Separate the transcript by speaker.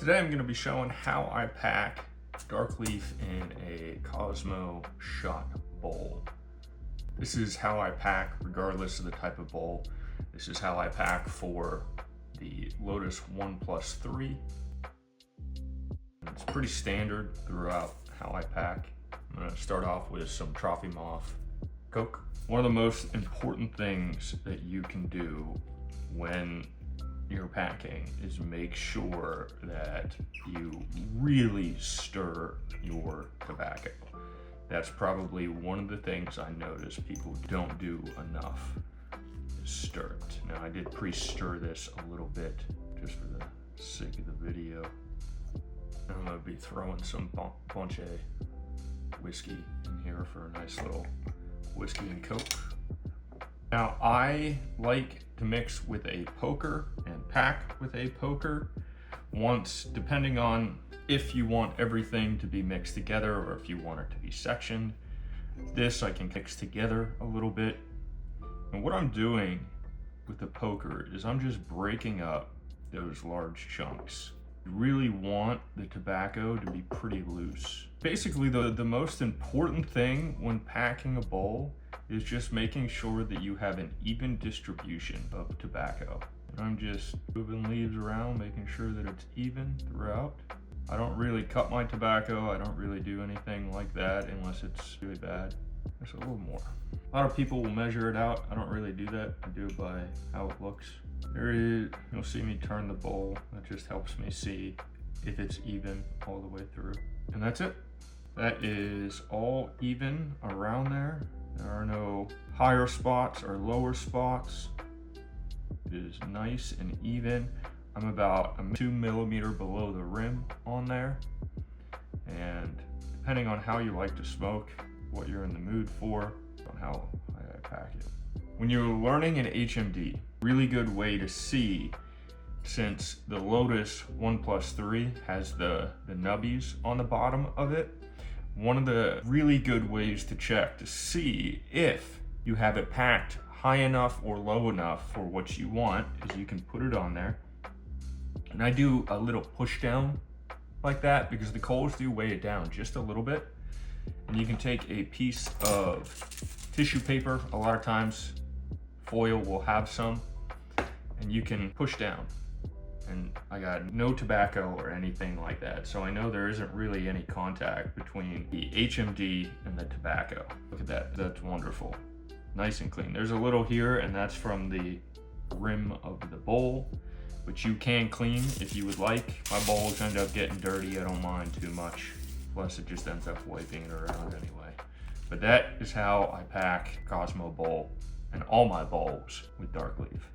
Speaker 1: Today I'm going to be showing how I pack dark leaf in a Cosmo Shot Bowl. This is how I pack regardless of the type of bowl. This is how I pack for the Lotus I+3. It's pretty standard throughout how I pack. I'm going to start off with some Trophy Moth Coke. One of the most important things that you can do when you're packing is make sure that you really stir your tobacco. That's probably one of the things I notice people don't do enough, is stir it. Now I did pre-stir this a little bit just for the sake of the video. I'm gonna be throwing some bunch of whiskey in here for a nice little whiskey and Coke. Now I like to mix with a poker and pack with a poker once, depending on if you want everything to be mixed together or if you want it to be sectioned. This I can mix together a little bit. And what I'm doing with the poker is I'm just breaking up those large chunks. You really want the tobacco to be pretty loose. Basically, the most important thing when packing a bowl is just making sure that you have an even distribution of tobacco. And I'm just moving leaves around, making sure that it's even throughout. I don't really cut my tobacco. I don't really do anything like that unless it's really bad. Just a little more. A lot of people will measure it out. I don't really do that. I do it by how it looks. There is, you'll see me turn the bowl. That just helps me see if it's even all the way through. And that's it. That is all even around there. There are no higher spots or lower spots. It is nice and even. I'm about 2 millimeters below the rim on there. And depending on how you like to smoke, what you're in the mood for, on how I pack it. When you're learning an HMD, really good way to see, since the Lotus I+3 has the nubbies on the bottom of it, one of the really good ways to check to see if you have it packed high enough or low enough for what you want is you can put it on there. And I do a little push down like that because the coals do weigh it down just a little bit. And you can take a piece of tissue paper, a lot of times foil will have some, and you can push down. And I got no tobacco or anything like that, so I know there isn't really any contact between the HMD and the tobacco. Look at that, that's wonderful. Nice and clean. There's a little here, and that's from the rim of the bowl, which you can clean if you would like. My bowls end up getting dirty, I don't mind too much. Plus it just ends up wiping it around anyway. But that is how I pack Cosmo Bowl and all my bowls with dark leaf.